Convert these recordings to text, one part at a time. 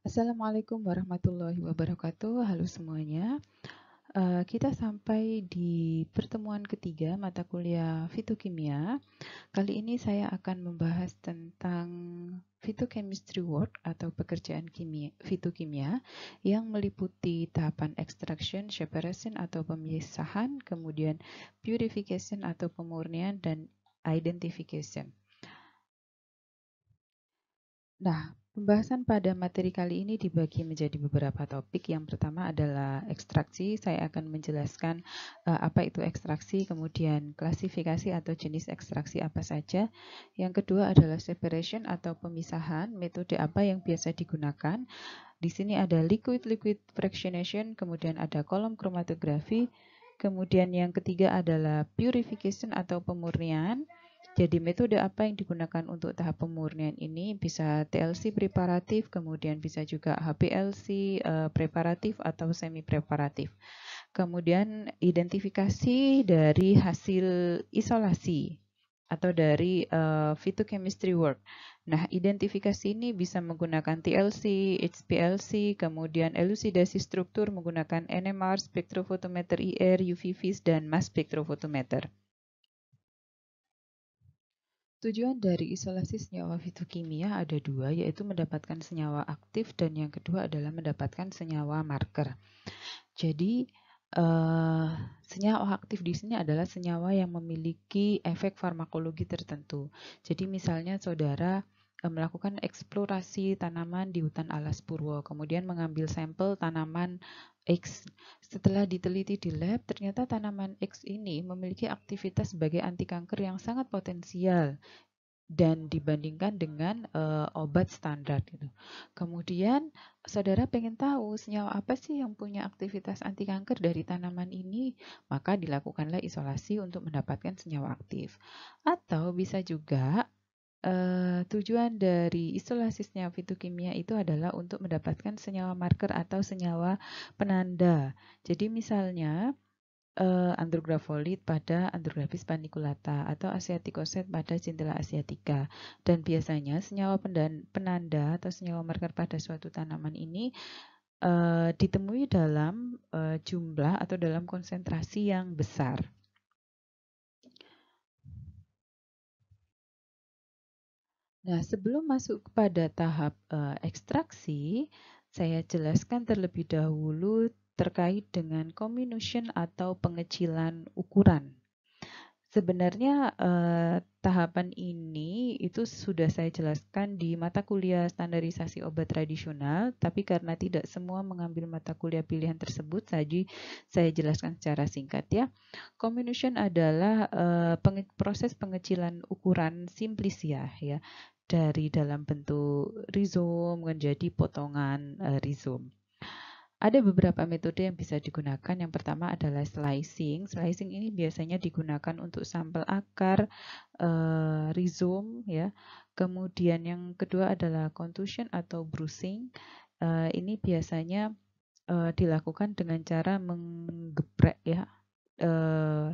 Assalamualaikum warahmatullahi wabarakatuh. Halo semuanya. Kita sampai di pertemuan ketiga mata kuliah fitokimia. Kali ini saya akan membahas tentang phytochemistry work atau pekerjaan fitokimia yang meliputi tahapan extraction, separation atau pemisahan, kemudian purification atau pemurnian, dan identification. Nah, pembahasan pada materi kali ini dibagi menjadi beberapa topik. Yang pertama adalah ekstraksi. Saya akan menjelaskan apa itu ekstraksi, kemudian klasifikasi atau jenis ekstraksi apa saja. Yang kedua adalah separation atau pemisahan, metode apa yang biasa digunakan. Di sini ada liquid-liquid fractionation, kemudian ada kolom kromatografi. Kemudian yang ketiga adalah purification atau pemurnian. Jadi metode apa yang digunakan untuk tahap pemurnian ini bisa TLC preparatif, kemudian bisa juga HPLC preparatif atau semi preparatif. Kemudian identifikasi dari hasil isolasi atau dari phytochemistry work. Nah, identifikasi ini bisa menggunakan TLC, HPLC, kemudian elusidasi struktur menggunakan NMR, spektrofotometer IR, UV-Vis, dan mass spektrofotometer. Tujuan dari isolasi senyawa fitokimia ada dua, yaitu mendapatkan senyawa aktif dan yang kedua adalah mendapatkan senyawa marker. Jadi, senyawa aktif di sini adalah senyawa yang memiliki efek farmakologi tertentu. Jadi misalnya saudara melakukan eksplorasi tanaman di hutan alas purwo, kemudian mengambil sampel tanaman X. Setelah diteliti di lab, ternyata tanaman X ini memiliki aktivitas sebagai anti kanker yang sangat potensial dan dibandingkan dengan obat standar gitu. Kemudian saudara pengen tahu senyawa apa sih yang punya aktivitas anti kanker dari tanaman ini, maka dilakukanlah isolasi untuk mendapatkan senyawa aktif. Atau bisa juga tujuan dari isolasi senyawa fitokimia itu adalah untuk mendapatkan senyawa marker atau senyawa penanda. Jadi misalnya Andrographolic pada Andrographis paniculata atau Asiaticoset pada Centella asiatica. Dan biasanya senyawa penanda atau senyawa marker pada suatu tanaman ini ditemui dalam jumlah atau dalam konsentrasi yang besar. Nah, sebelum masuk kepada tahap ekstraksi, saya jelaskan terlebih dahulu terkait dengan comminution atau pengecilan ukuran. Sebenarnya tahapan ini itu sudah saya jelaskan di mata kuliah standarisasi obat tradisional, tapi karena tidak semua mengambil mata kuliah pilihan tersebut, saya jelaskan secara singkat ya. Comminution adalah proses pengecilan ukuran simplisia ya, dari dalam bentuk rizom menjadi potongan rizom. Ada beberapa metode yang bisa digunakan. Yang pertama adalah slicing. Slicing ini biasanya digunakan untuk sampel akar, rizom, ya. Kemudian yang kedua adalah contusion atau bruising. Ini biasanya dilakukan dengan cara menggeprek ya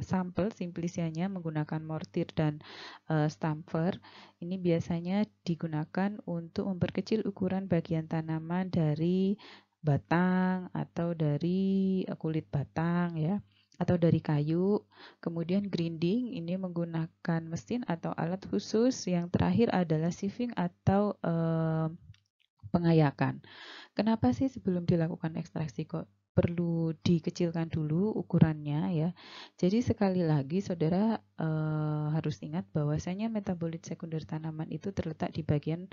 sampel simplisianya menggunakan mortir dan stamper. Ini biasanya digunakan untuk memperkecil ukuran bagian tanaman dari batang atau dari kulit batang ya, atau dari kayu. Kemudian grinding ini menggunakan mesin atau alat khusus. Yang terakhir adalah sieving atau pengayakan. Kenapa sih sebelum dilakukan ekstraksi kok perlu dikecilkan dulu ukurannya ya? Jadi sekali lagi saudara harus ingat bahwasanya metabolit sekunder tanaman itu terletak di bagian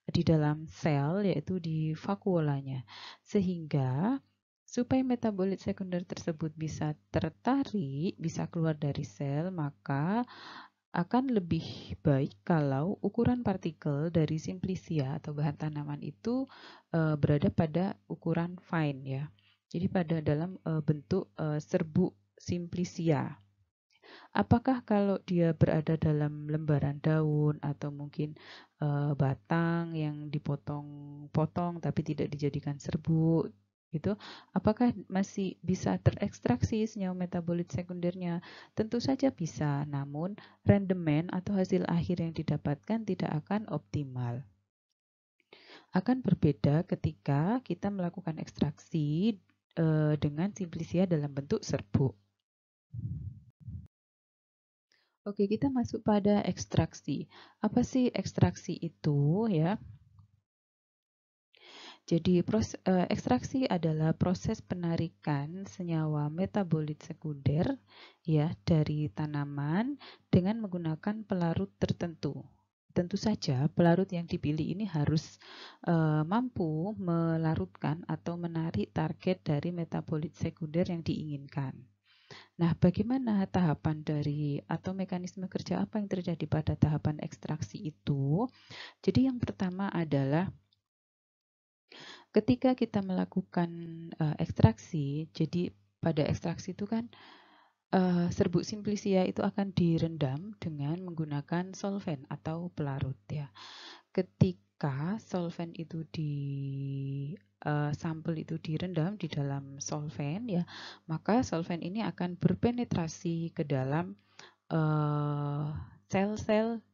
di dalam sel, yaitu di vakuolanya. Sehingga supaya metabolit sekunder tersebut bisa tertarik, bisa keluar dari sel, maka akan lebih baik kalau ukuran partikel dari simplisia atau bahan tanaman itu berada pada ukuran fine ya. Jadi pada dalam bentuk serbuk simplisia. Apakah kalau dia berada dalam lembaran daun atau mungkin batang yang dipotong-potong tapi tidak dijadikan serbuk gitu, apakah masih bisa terekstraksi senyawa metabolit sekundernya? Tentu saja bisa, namun rendemen atau hasil akhir yang didapatkan tidak akan optimal. akan berbeda ketika kita melakukan ekstraksi dengan simplisia dalam bentuk serbuk. Oke, kita masuk pada ekstraksi. Apa sih ekstraksi itu ya? Jadi ekstraksi adalah proses penarikan senyawa metabolit sekunder ya dari tanaman dengan menggunakan pelarut tertentu. Tentu saja pelarut yang dipilih ini harus mampu melarutkan atau menarik target dari metabolit sekunder yang diinginkan. Nah, bagaimana tahapan dari atau mekanisme kerja apa yang terjadi pada tahapan ekstraksi itu? Jadi yang pertama adalah ketika kita melakukan ekstraksi, jadi pada ekstraksi itu kan serbuk simplisia itu akan direndam dengan menggunakan solvent atau pelarut ya. Ketika solvent itu sampel itu direndam di dalam solvent ya, maka solvent ini akan berpenetrasi ke dalam sel-sel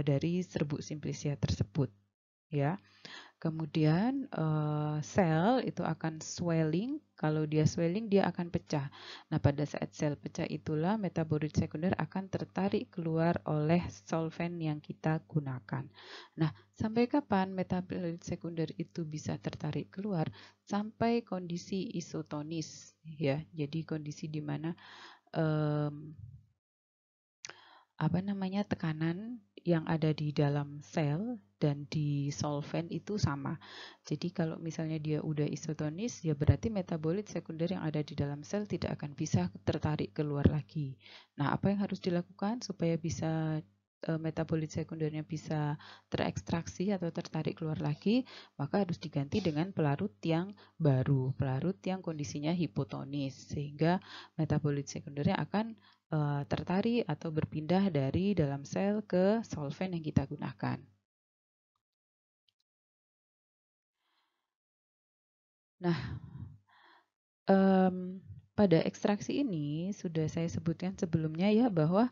dari serbuk simplisia tersebut ya. Kemudian sel itu akan swelling. Kalau dia swelling, dia akan pecah. Nah, pada saat sel pecah itulah metabolit sekunder akan tertarik keluar oleh solvent yang kita gunakan. Nah, sampai kapan metabolit sekunder itu bisa tertarik keluar? Sampai kondisi isotonis, ya. Jadi kondisi di mana tekanan yang ada di dalam sel dan di solvent itu sama. Jadi kalau misalnya dia udah isotonis, ya berarti metabolit sekunder yang ada di dalam sel tidak akan bisa tertarik keluar lagi. Nah, apa yang harus dilakukan supaya bisa metabolit sekundernya bisa terekstraksi atau tertarik keluar lagi, maka harus diganti dengan pelarut yang baru, pelarut yang kondisinya hipotonis, sehingga metabolit sekundernya akan tertarik atau berpindah dari dalam sel ke solvent yang kita gunakan. Nah, pada ekstraksi ini sudah saya sebutkan sebelumnya ya bahwa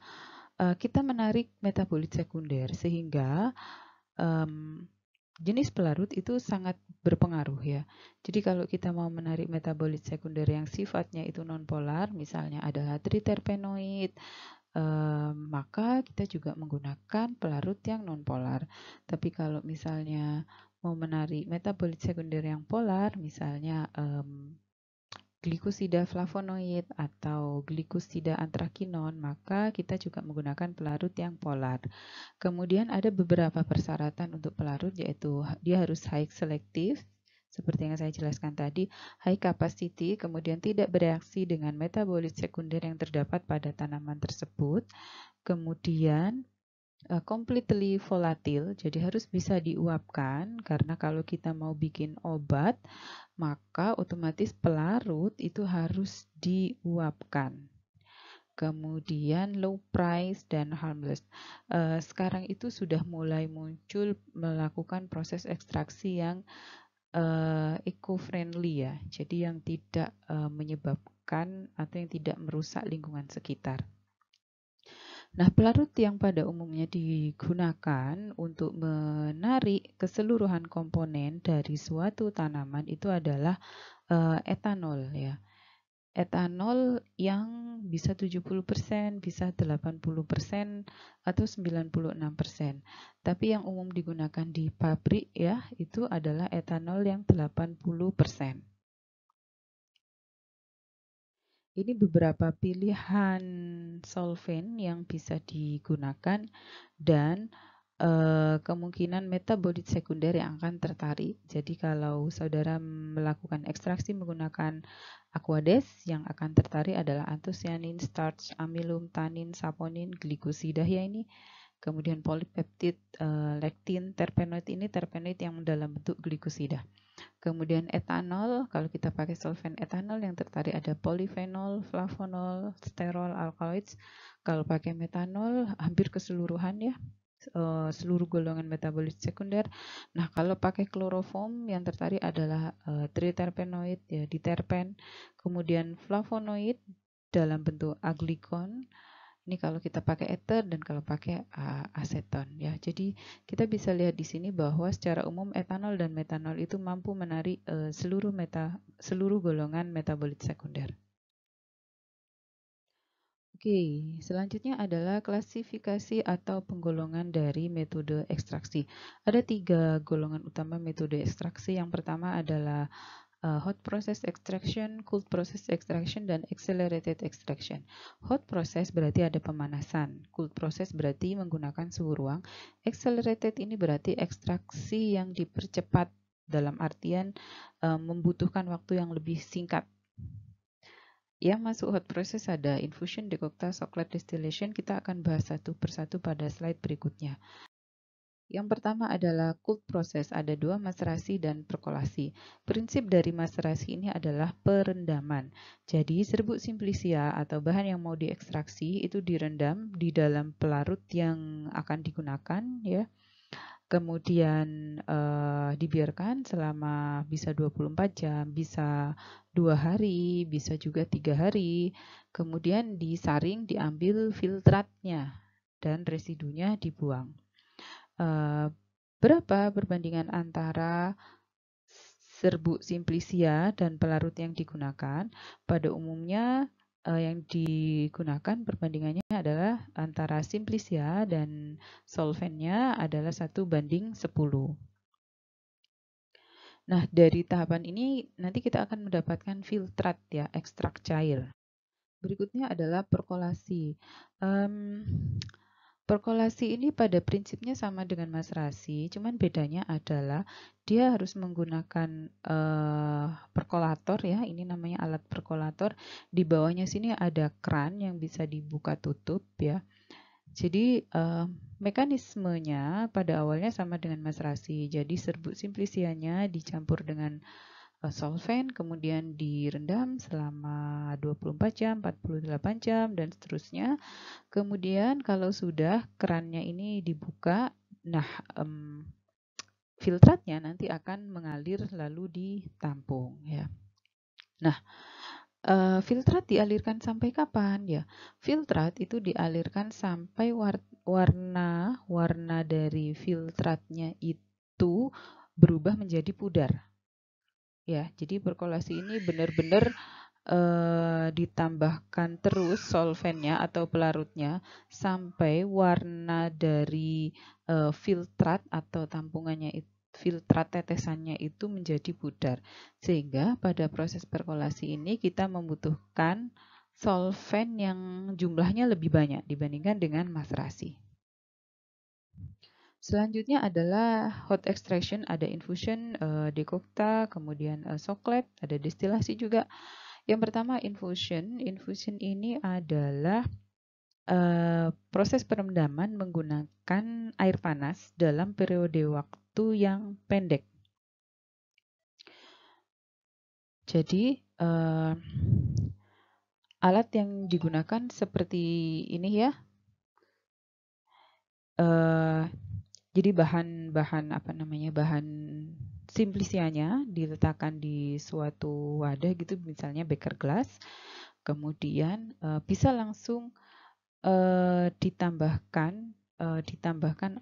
kita menarik metabolit sekunder sehingga jenis pelarut itu sangat berpengaruh ya. Jadi kalau kita mau menarik metabolit sekunder yang sifatnya itu nonpolar, misalnya adalah triterpenoid, maka kita juga menggunakan pelarut yang nonpolar. Tapi kalau misalnya mau menarik metabolit sekunder yang polar, misalnya glikosida flavonoid atau glikosida antrakinon, maka kita juga menggunakan pelarut yang polar. Kemudian ada beberapa persyaratan untuk pelarut, yaitu dia harus high selective, seperti yang saya jelaskan tadi, high capacity, kemudian tidak bereaksi dengan metabolit sekunder yang terdapat pada tanaman tersebut, kemudian completely volatile, jadi harus bisa diuapkan, karena kalau kita mau bikin obat, maka otomatis pelarut itu harus diuapkan. Kemudian low price dan harmless. Sekarang itu sudah mulai muncul melakukan proses ekstraksi yang eco-friendly ya, jadi yang tidak menyebabkan atau yang tidak merusak lingkungan sekitar. Nah, pelarut yang pada umumnya digunakan untuk menarik keseluruhan komponen dari suatu tanaman itu adalah etanol ya. Etanol yang bisa 70%, bisa 80%, atau 96%. Tapi yang umum digunakan di pabrik ya, itu adalah etanol yang 80%. Ini beberapa pilihan solvent yang bisa digunakan dan kemungkinan metabolit sekunder yang akan tertarik. Jadi kalau saudara melakukan ekstraksi menggunakan Aquades, yang akan tertarik adalah anthocyanin, starch, amilum, tannin, saponin, glikosida ya ini. Kemudian polipeptid, lektin, terpenoid ini terpenoid yang dalam bentuk glikosida. Kemudian etanol, kalau kita pakai solvent etanol yang tertarik ada polyphenol, flavonol, sterol, alkaloids. Kalau pakai metanol hampir keseluruhan ya, seluruh golongan metabolit sekunder. Nah, kalau pakai kloroform yang tertarik adalah triterpenoid ya, diterpen, kemudian flavonoid dalam bentuk aglikon Ini kalau kita pakai ether dan kalau pakai aseton ya. Jadi kita bisa lihat di sini bahwa secara umum etanol dan metanol itu mampu menarik seluruh golongan metabolit sekunder. Oke, selanjutnya adalah klasifikasi atau penggolongan dari metode ekstraksi. Ada 3 golongan utama metode ekstraksi. Yang pertama adalah hot process extraction, cold process extraction, dan accelerated extraction. Hot process berarti ada pemanasan, cold process berarti menggunakan suhu ruang, accelerated ini berarti ekstraksi yang dipercepat dalam artian membutuhkan waktu yang lebih singkat. Yang masuk hot process ada infusion, decoction, chocolate distillation. Kita akan bahas satu persatu pada slide berikutnya. Yang pertama adalah cold process, ada 2, maserasi dan perkolasi. Prinsip dari maserasi ini adalah perendaman. Jadi serbuk simplicia atau bahan yang mau diekstraksi itu direndam di dalam pelarut yang akan digunakan ya. Kemudian dibiarkan selama bisa 24 jam, bisa 2 hari, bisa juga 3 hari. Kemudian disaring, diambil filtratnya dan residunya dibuang. Berapa perbandingan antara serbuk simplicia dan pelarut yang digunakan? Pada umumnya yang digunakan perbandingannya adalah antara simplicia dan solvennya adalah 1:10. Nah, dari tahapan ini nanti kita akan mendapatkan filtrat ya, ekstrak cair. Berikutnya adalah perkolasi. Perkolasi ini pada prinsipnya sama dengan maserasi, cuman bedanya adalah dia harus menggunakan perkolator ya, ini namanya alat perkolator. Di bawahnya sini ada kran yang bisa dibuka tutup ya. Jadi mekanismenya pada awalnya sama dengan maserasi. Jadi serbuk simplicianya dicampur dengan solvent, kemudian direndam selama 24 jam, 48 jam, dan seterusnya. Kemudian kalau sudah kerannya ini dibuka, nah filtratnya nanti akan mengalir lalu ditampung ya. Nah, filtrat dialirkan sampai kapan ya? Filtrat itu dialirkan sampai warna dari filtratnya itu berubah menjadi pudar. Ya, jadi perkolasi ini benar-benar ditambahkan terus solvennya atau pelarutnya sampai warna dari filtrat atau tampungannya filtrat tetesannya itu menjadi pudar. Sehingga pada proses perkolasi ini kita membutuhkan solven yang jumlahnya lebih banyak dibandingkan dengan maserasi. Selanjutnya adalah hot extraction, ada infusion, decoction, kemudian chocolate, ada destilasi juga. Yang pertama infusion. Infusion ini adalah proses perendaman menggunakan air panas dalam periode waktu yang pendek. Jadi alat yang digunakan seperti ini ya. Jadi bahan simplicianya diletakkan di suatu wadah gitu, misalnya beker glass. Kemudian bisa langsung ditambahkan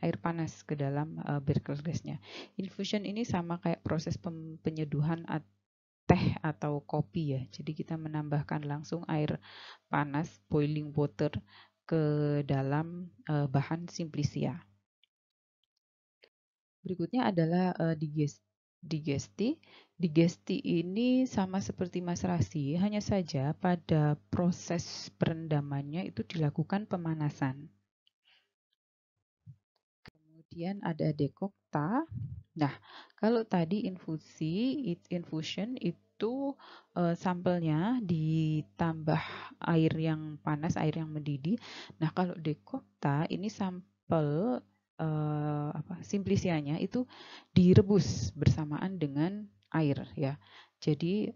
air panas ke dalam beker glassnya. Infusion ini sama kayak proses penyeduhan teh atau kopi ya. Jadi kita menambahkan langsung air panas, boiling water, ke dalam bahan simplicia. Berikutnya adalah digesti. Digesti ini sama seperti maserasi, hanya saja pada proses perendamannya itu dilakukan pemanasan. Kemudian ada dekokta. Nah, kalau tadi infusion itu sampelnya ditambah air yang panas, air yang mendidih. Nah, kalau dekokta ini sampel simplicianya itu direbus bersamaan dengan air ya. Jadi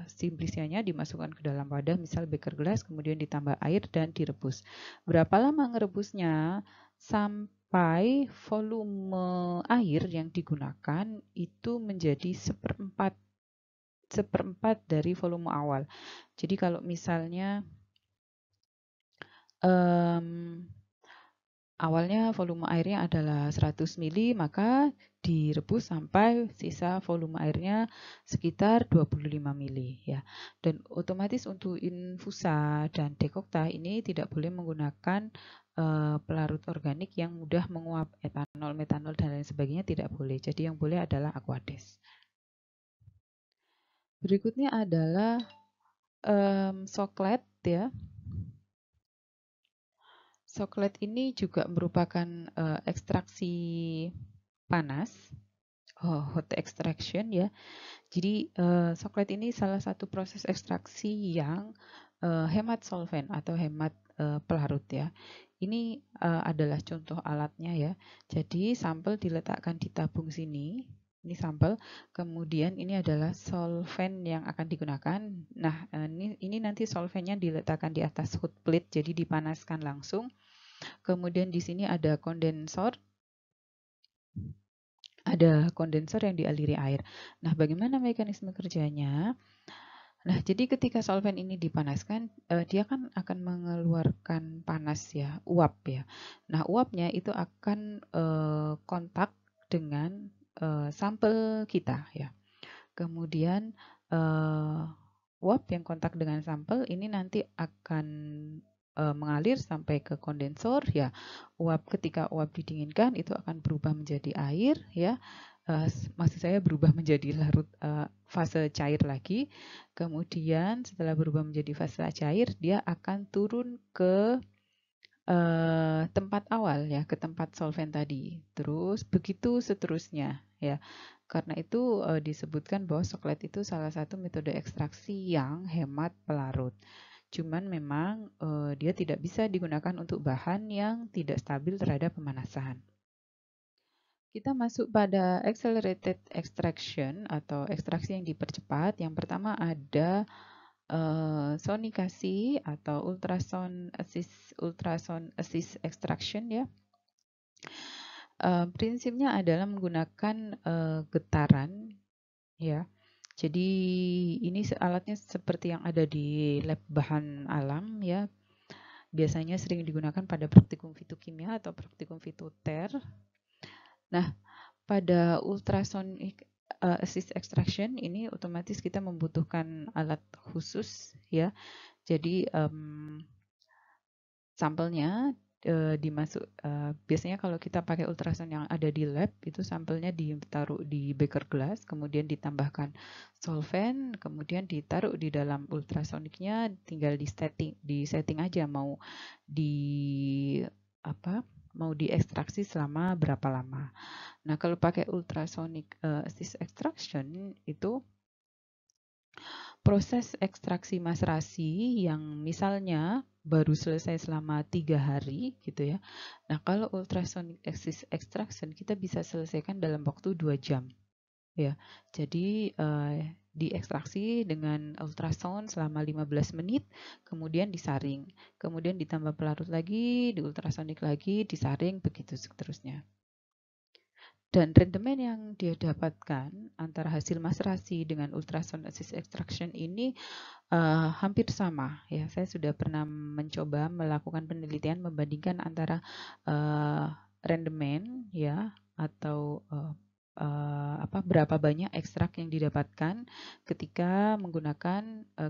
simplicianya dimasukkan ke dalam wadah, misal beker gelas, kemudian ditambah air dan direbus. Berapa lama ngerebusnya? Sampai volume air yang digunakan itu menjadi seperempat dari volume awal. Jadi kalau misalnya Awalnya volume airnya adalah 100 mili, maka direbus sampai sisa volume airnya sekitar 25 mili ya. Dan otomatis untuk infusa dan dekokta ini tidak boleh menggunakan pelarut organik yang mudah menguap etanol, metanol dan lain sebagainya, tidak boleh. Jadi yang boleh adalah Aquades. Berikutnya adalah soklet ya. Soklet ini juga merupakan ekstraksi panas, hot extraction ya. Jadi soklet ini salah satu proses ekstraksi yang hemat solvent atau hemat pelarut ya. Ini adalah contoh alatnya ya. Jadi sampel diletakkan di tabung sini. Ini sampel, kemudian ini adalah solvent yang akan digunakan. Nah, ini nanti solventnya diletakkan di atas hot plate, jadi dipanaskan langsung. Kemudian di sini ada kondensor yang dialiri air. Nah, bagaimana mekanisme kerjanya? Nah, jadi ketika solvent ini dipanaskan, dia kan akan mengeluarkan panas ya, uap ya. Nah, uapnya itu akan kontak dengan sampel kita ya. Kemudian uap yang kontak dengan sampel ini nanti akan mengalir sampai ke kondensor ya. Ketika uap didinginkan itu akan berubah menjadi air ya. Maksud saya berubah menjadi larut fase cair lagi. Kemudian setelah berubah menjadi fase cair, dia akan turun ke tempat awal ya, ke tempat solvent tadi. Terus begitu seterusnya ya. Karena itu disebutkan bahwa soklet itu salah satu metode ekstraksi yang hemat pelarut. Cuman memang dia tidak bisa digunakan untuk bahan yang tidak stabil terhadap pemanasan. Kita masuk pada accelerated extraction atau ekstraksi yang dipercepat. Yang pertama ada sonikasi atau ultrasound assist extraction ya. Prinsipnya adalah menggunakan getaran ya. Jadi ini alatnya seperti yang ada di lab bahan alam ya. Biasanya sering digunakan pada praktikum fitokimia atau praktikum fitoter. Nah, pada ultrasonic assist extraction ini otomatis kita membutuhkan alat khusus ya. Jadi sampelnya biasanya kalau kita pakai ultrasound yang ada di lab itu sampelnya ditaruh di beker gelas, kemudian ditambahkan solvent, kemudian ditaruh di dalam ultrasoniknya, tinggal di setting aja mau diekstraksi selama berapa lama. Nah, kalau pakai ultrasonic assist extraction itu proses ekstraksi maserasi yang misalnya baru selesai selama 3 hari gitu ya. Nah, kalau ultrasonic assist extraction kita bisa selesaikan dalam waktu 2 jam ya. Jadi diekstraksi dengan ultrasound selama 15 menit, kemudian disaring, kemudian ditambah pelarut lagi, di ultrasonik lagi, disaring, begitu seterusnya. Dan rendemen yang dia dapatkan antara hasil maserasi dengan ultrasound assist extraction ini hampir sama ya. Saya sudah pernah mencoba melakukan penelitian membandingkan antara rendemen ya atau berapa banyak ekstrak yang didapatkan ketika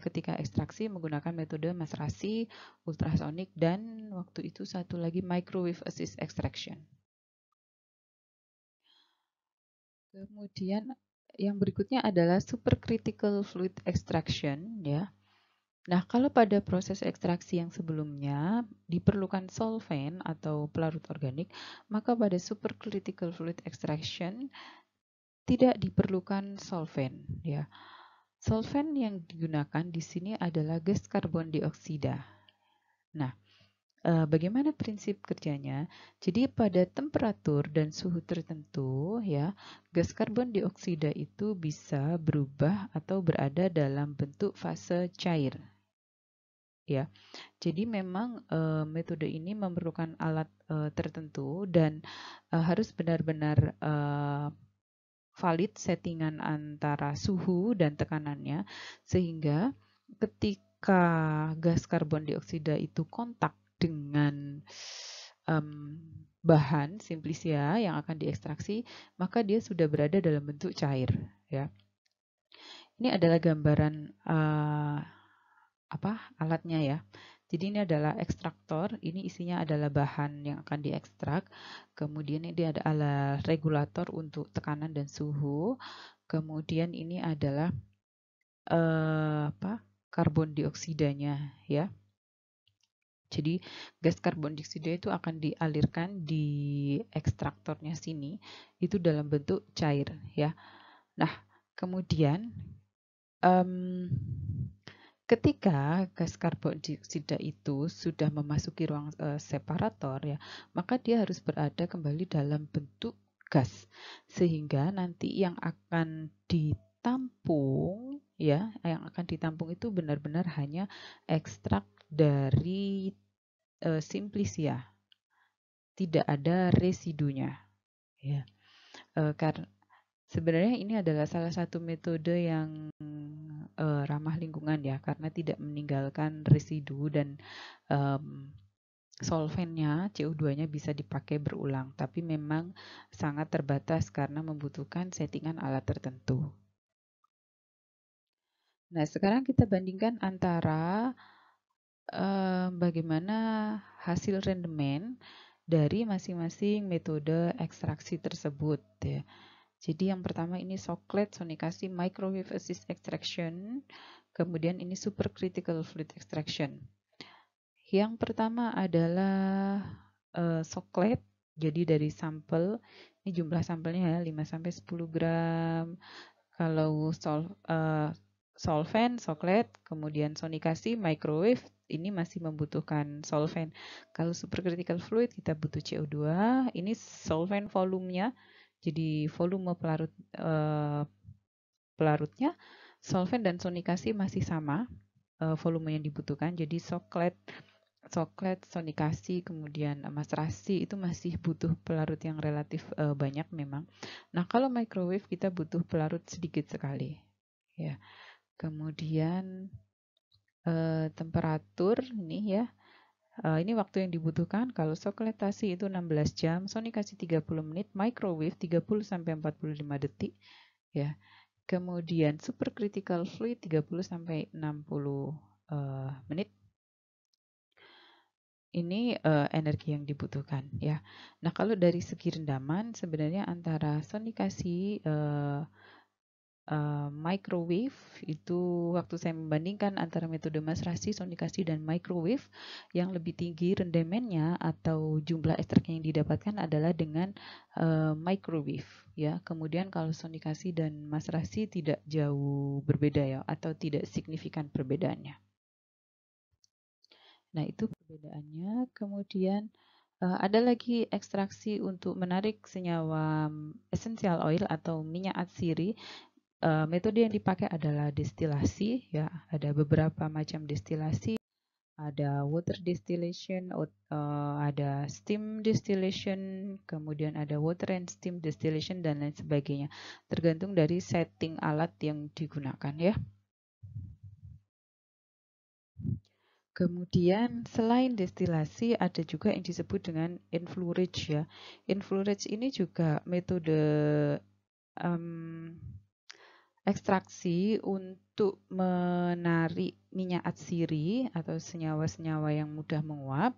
ketika ekstraksi menggunakan metode maserasi, ultrasonik, dan waktu itu satu lagi microwave assist extraction. Kemudian yang berikutnya adalah supercritical fluid extraction ya. Nah, kalau pada proses ekstraksi yang sebelumnya diperlukan solvent atau pelarut organik, maka pada supercritical fluid extraction tidak diperlukan solvent ya. Solvent yang digunakan di sini adalah gas karbon dioksida. Nah, bagaimana prinsip kerjanya? Jadi pada temperatur dan suhu tertentu ya, gas karbon dioksida itu bisa berubah atau berada dalam bentuk fase cair. Ya. Jadi memang metode ini memerlukan alat tertentu dan harus benar-benar valid settingan antara suhu dan tekanannya sehingga ketika gas karbon dioksida itu kontak dengan bahan simplisia yang akan diekstraksi, maka dia sudah berada dalam bentuk cair, ya. Ini adalah gambaran alatnya ya. Jadi ini adalah ekstraktor, ini isinya adalah bahan yang akan diekstrak. Kemudian ini ada alat regulator untuk tekanan dan suhu. Kemudian ini adalah karbon dioksidanya ya. Jadi gas karbon dioksida itu akan dialirkan di ekstraktornya sini itu dalam bentuk cair ya. Nah, kemudian ketika gas karbon dioksida itu sudah memasuki ruang separator ya, maka dia harus berada kembali dalam bentuk gas sehingga nanti yang akan ditampung ya, yang akan ditampung itu benar-benar hanya ekstrak dari simplisia, tidak ada residunya ya. Karena sebenarnya ini adalah salah satu metode yang ramah lingkungan ya, karena tidak meninggalkan residu dan solvennya CO2-nya bisa dipakai berulang, tapi memang sangat terbatas karena membutuhkan settingan alat tertentu. Nah, sekarang kita bandingkan antara bagaimana hasil rendemen dari masing-masing metode ekstraksi tersebut ya. Jadi yang pertama ini Soclet Sonikasi Microwave Assist Extraction, kemudian ini Supercritical Fluid Extraction. Yang pertama adalah Soclet, jadi dari sampel, ini jumlah sampelnya ya 5-10 gram. Kalau solvent, Soclet, kemudian Sonikasi, microwave, ini masih membutuhkan solvent. Kalau supercritical fluid kita butuh CO2, ini solvent volumenya, jadi volume pelarutnya, solvent dan Sonikasi masih sama volume yang dibutuhkan, jadi Soclet, Sonikasi, kemudian maserasi itu masih butuh pelarut yang relatif banyak memang. Nah, kalau microwave kita butuh pelarut sedikit sekali. Ya. Kemudian temperatur ini ya. Ini waktu yang dibutuhkan. Kalau sokletasi itu 16 jam, sonikasi 30 menit, microwave 30 sampai 45 detik ya. Kemudian supercritical fluid 30 sampai 60 menit. Ini energi yang dibutuhkan ya. Nah, kalau dari segi rendaman sebenarnya antara sonikasi microwave itu waktu saya membandingkan antara metode maserasi, sonikasi dan microwave, yang lebih tinggi rendemennya atau jumlah ekstrak yang didapatkan adalah dengan microwave ya. Kemudian kalau sonikasi dan maserasi tidak jauh berbeda ya, atau tidak signifikan perbedaannya. Nah, itu perbedaannya. Kemudian ada lagi ekstraksi untuk menarik senyawa essential oil atau minyak atsiri. Metode yang dipakai adalah destilasi ya. Ada beberapa macam destilasi. Ada water distillation, ada steam distillation, kemudian ada water and steam distillation dan lain sebagainya. Tergantung dari setting alat yang digunakan ya. Kemudian selain destilasi ada juga yang disebut dengan inflorescence ya. Inflorescence ini juga metode ekstraksi untuk menarik minyak atsiri atau senyawa-senyawa yang mudah menguap,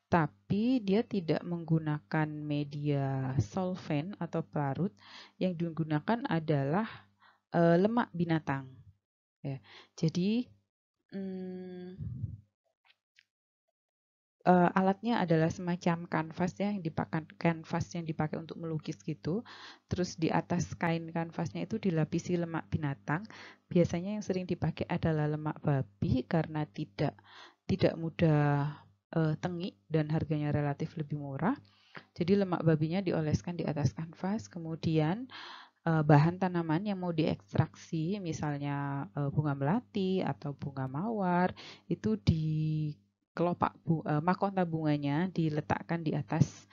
tapi dia tidak menggunakan media solvent atau pelarut. Yang digunakan adalah lemak binatang. Ya. Jadi alatnya adalah semacam kanvas ya, kanvas yang dipakai untuk melukis gitu. Terus di atas kain kanvasnya itu dilapisi lemak binatang. Biasanya yang sering dipakai adalah lemak babi karena tidak mudah tengik dan harganya relatif lebih murah. Jadi lemak babinya dioleskan di atas kanvas, kemudian bahan tanaman yang mau diekstraksi, misalnya bunga melati atau bunga mawar, itu di kelopak mahkota bunganya diletakkan di atas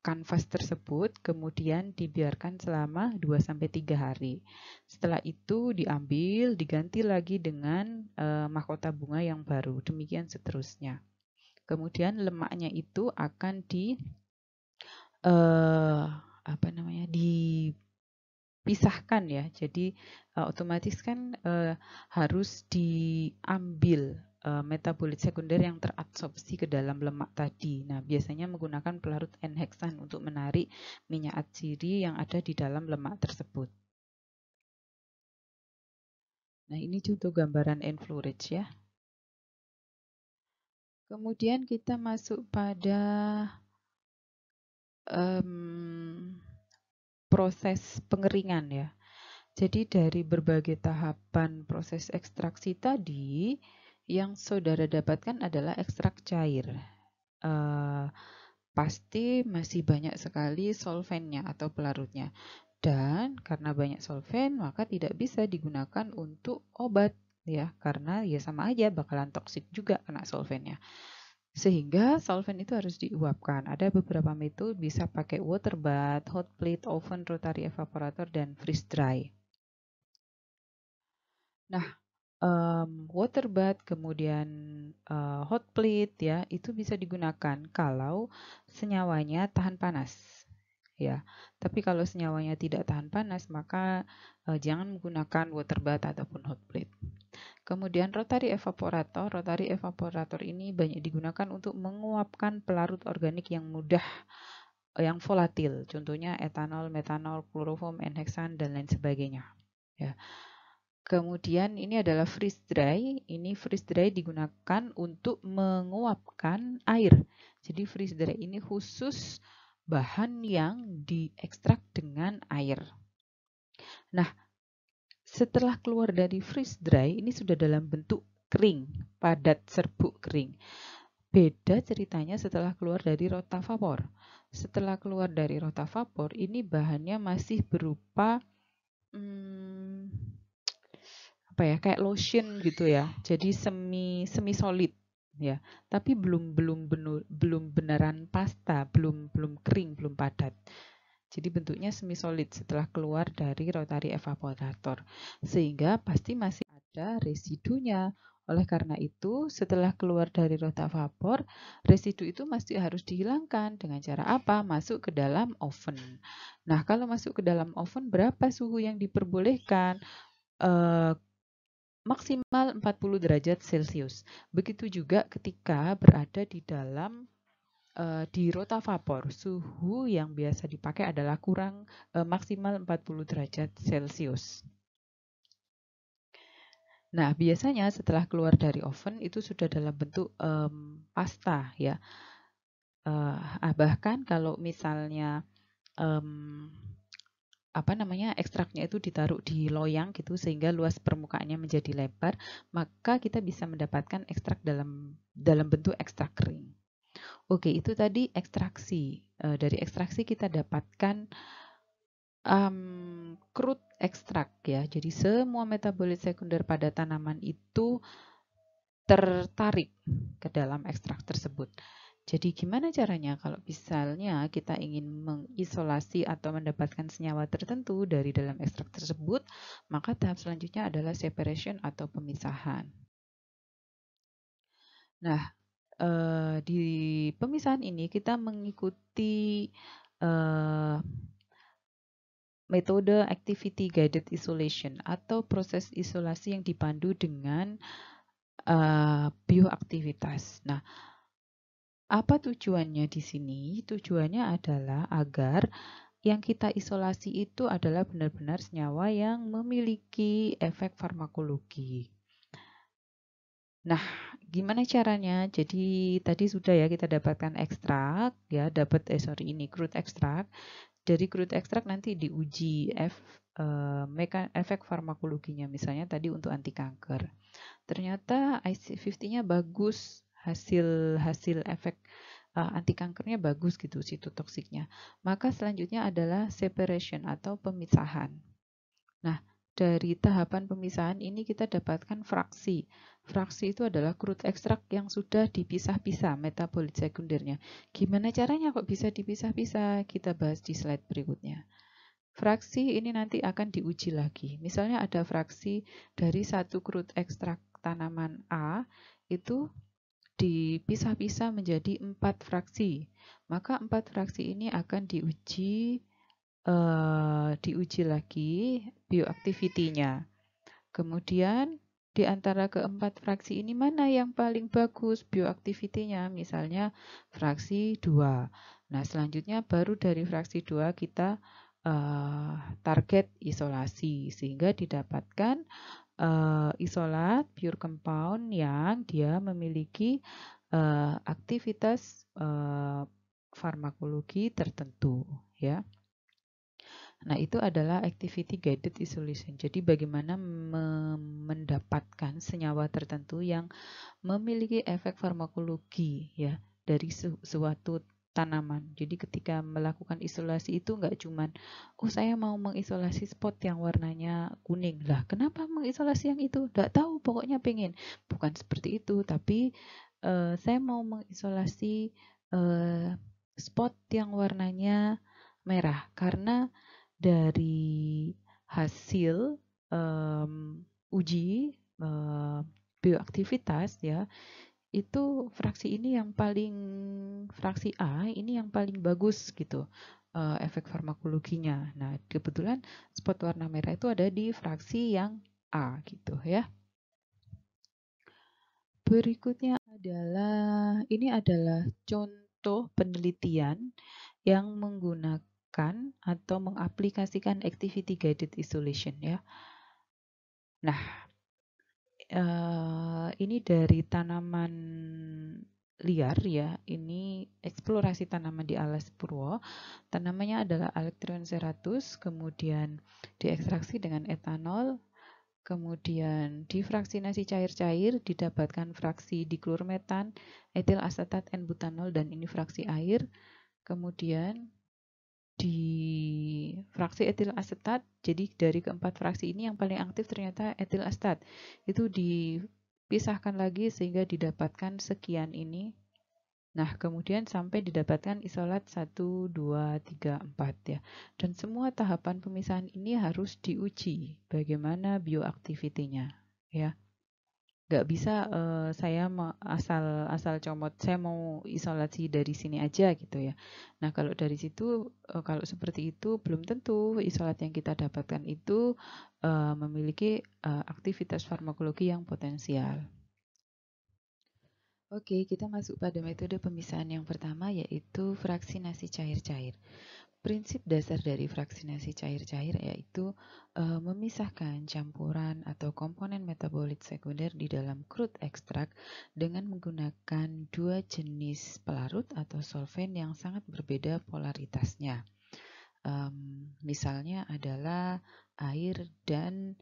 kanvas tersebut, kemudian dibiarkan selama 2-3 hari. Setelah itu diambil, diganti lagi dengan mahkota bunga yang baru. Demikian seterusnya. Kemudian lemaknya itu akan dipisahkan ya. Jadi otomatis kan harus diambil metabolit sekunder yang terabsorpsi ke dalam lemak tadi. Nah, biasanya menggunakan pelarut N-heksan untuk menarik minyak atsiri yang ada di dalam lemak tersebut. Nah, ini contoh gambaran Enflurage ya. Kemudian kita masuk pada proses pengeringan ya. Jadi dari berbagai tahapan proses ekstraksi tadi, yang saudara dapatkan adalah ekstrak cair. Pasti masih banyak sekali solvennya atau pelarutnya. Dan karena banyak solven, maka tidak bisa digunakan untuk obat ya, karena ya sama aja bakalan toksik juga kena solvennya. Sehingga solvent itu harus diuapkan. Ada beberapa metode, bisa pakai water bath, hot plate, oven, rotary evaporator, dan freeze dry. Nah, water bath kemudian hot plate ya, itu bisa digunakan kalau senyawanya tahan panas ya. Tapi kalau senyawanya tidak tahan panas, maka jangan menggunakan water bath ataupun hot plate. Kemudian rotary evaporator ini banyak digunakan untuk menguapkan pelarut organik yang mudah, yang volatil, contohnya etanol, metanol, kloroform, N-heksan, dan lain sebagainya. Ya. Kemudian ini adalah freeze dry. Ini freeze dry digunakan untuk menguapkan air. Jadi freeze dry ini khusus bahan yang diekstrak dengan air. Nah, setelah keluar dari freeze dry, ini sudah dalam bentuk kering, padat, serbuk, kering. Beda ceritanya setelah keluar dari rotavapor. Setelah keluar dari rotavapor, ini bahannya masih berupa apa ya, kayak lotion gitu ya. Jadi semi solid ya. Tapi belum beneran pasta, belum kering, belum padat. Jadi bentuknya semi solid setelah keluar dari rotary evaporator. Sehingga pasti masih ada residunya. Oleh karena itu, setelah keluar dari rotavapor, residu itu masih harus dihilangkan. Dengan cara apa? Masuk ke dalam oven. Nah, kalau masuk ke dalam oven, berapa suhu yang diperbolehkan? Maksimal 40 derajat Celcius. Begitu juga ketika berada di dalam di rotavapor, suhu yang biasa dipakai adalah maksimal 40 derajat Celcius. Nah, biasanya setelah keluar dari oven itu sudah dalam bentuk pasta ya. Bahkan kalau misalnya ekstraknya itu ditaruh di loyang gitu sehingga luas permukaannya menjadi lebar, maka kita bisa mendapatkan ekstrak dalam bentuk ekstrak kering. Oke, itu tadi ekstraksi. Dari ekstraksi kita dapatkan crude ekstrak ya. Jadi semua metabolit sekunder pada tanaman itu tertarik ke dalam ekstrak tersebut. Jadi gimana caranya kalau misalnya kita ingin mengisolasi atau mendapatkan senyawa tertentu dari dalam ekstrak tersebut, maka tahap selanjutnya adalah separation atau pemisahan. Nah, di pemisahan ini kita mengikuti metode activity guided isolation atau proses isolasi yang dipandu dengan bioaktivitas. Nah, apa tujuannya di sini? Tujuannya adalah agar yang kita isolasi itu adalah benar-benar senyawa yang memiliki efek farmakologi. Nah, gimana caranya? Jadi tadi sudah ya kita dapatkan ekstrak ya, ini crude ekstrak. Dari crude ekstrak nanti diuji efek farmakologinya, misalnya tadi untuk anti kanker. Ternyata IC50-nya bagus, hasil efek anti kankernya bagus gitu, sitotoksiknya. Maka selanjutnya adalah separation atau pemisahan. Nah, dari tahapan pemisahan ini kita dapatkan fraksi. Fraksi itu adalah crude ekstrak yang sudah dipisah-pisah metabolit sekundernya. Gimana caranya kok bisa dipisah-pisah? Kita bahas di slide berikutnya. Fraksi ini nanti akan diuji lagi. Misalnya ada fraksi dari satu crude ekstrak tanaman A, itu dipisah-pisah menjadi 4 fraksi. Maka 4 fraksi ini akan diuji lagi bioaktivitinya. Kemudian di antara keempat fraksi ini mana yang paling bagus bioaktivitinya? Misalnya fraksi 2. Nah, selanjutnya baru dari fraksi 2 kita target isolasi sehingga didapatkan isolat pure compound yang dia memiliki aktivitas farmakologi tertentu, ya. Nah, itu adalah activity guided isolation. Jadi bagaimana mendapatkan senyawa tertentu yang memiliki efek farmakologi, ya, dari suatu tanaman. Jadi ketika melakukan isolasi itu nggak cuman, oh saya mau mengisolasi spot yang warnanya kuning. Lah, kenapa mengisolasi yang itu? Nggak tahu, pokoknya pengen. Bukan seperti itu, tapi saya mau mengisolasi spot yang warnanya merah karena dari hasil uji bioaktivitas, ya, itu fraksi ini yang paling fraksi A ini yang paling bagus gitu efek farmakologinya. Nah, kebetulan spot warna merah itu ada di fraksi yang A gitu, ya. Berikutnya adalah contoh penelitian yang menggunakan atau mengaplikasikan activity guided isolation, ya. Nah, ini dari tanaman liar, ya. Ini eksplorasi tanaman di Alas Purwo. Tanamannya adalah Alectryon serratus, kemudian diekstraksi dengan etanol, kemudian difraksinasi cair-cair, didapatkan fraksi diklormetan, etil asetat, N-butanol, dan ini fraksi air. Kemudian di fraksi etil asetat, jadi dari keempat fraksi ini yang paling aktif ternyata etil asetat. Itu dipisahkan lagi sehingga didapatkan sekian ini. Nah, kemudian sampai didapatkan isolat 1, 2, 3, 4, ya. Dan semua tahapan pemisahan ini harus diuji bagaimana bioaktivitinya, ya. Nggak bisa saya asal comot, saya mau isolasi dari sini aja gitu, ya. Nah, kalau dari situ, kalau seperti itu belum tentu isolat yang kita dapatkan itu memiliki aktivitas farmakologi yang potensial. Oke, kita masuk pada metode pemisahan yang pertama, yaitu fraksinasi cair-cair. Prinsip dasar dari fraksinasi cair-cair yaitu memisahkan campuran atau komponen metabolit sekunder di dalam crude ekstrak dengan menggunakan dua jenis pelarut atau solvent yang sangat berbeda polaritasnya. Misalnya adalah air dan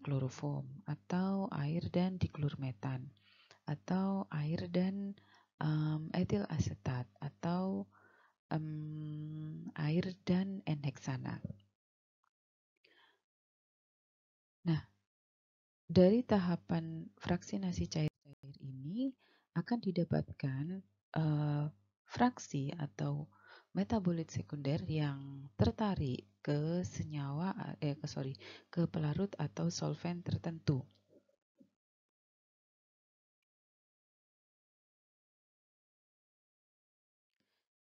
kloroform, atau air dan diklormetan, atau air dan etil asetat, atau air dan N-heksana. Nah, dari tahapan fraksinasi cair-cair ini akan didapatkan fraksi atau metabolit sekunder yang tertarik ke ke pelarut atau solvent tertentu.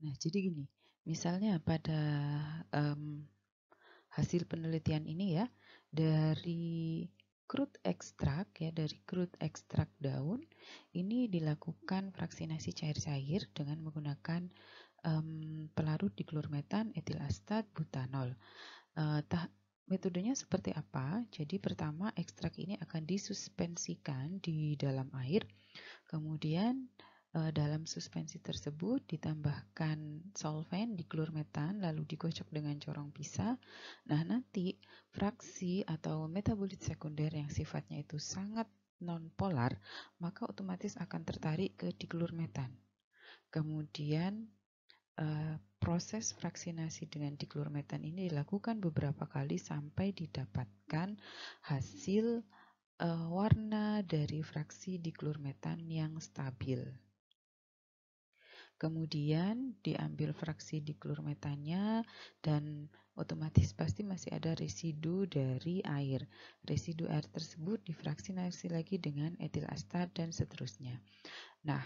Nah, jadi gini, misalnya pada hasil penelitian ini, ya, dari crude ekstrak, ya, dari crude ekstrak daun ini dilakukan fraksinasi cair-cair dengan menggunakan pelarut diklormetan, etil asetat, butanol. Metodenya seperti apa? Jadi pertama ekstrak ini akan disuspensikan di dalam air, kemudian dalam suspensi tersebut ditambahkan solvent diklormetan lalu dikocok dengan corong pisah. Nah, nanti fraksi atau metabolit sekunder yang sifatnya itu sangat nonpolar maka otomatis akan tertarik ke diklormetan. Kemudian proses fraksinasi dengan diklormetan ini dilakukan beberapa kali sampai didapatkan hasil warna dari fraksi diklormetan yang stabil. Kemudian diambil fraksi diklormetannya dan otomatis pasti masih ada residu dari air. Residu air tersebut difraksinasi lagi dengan etil astat dan seterusnya. Nah,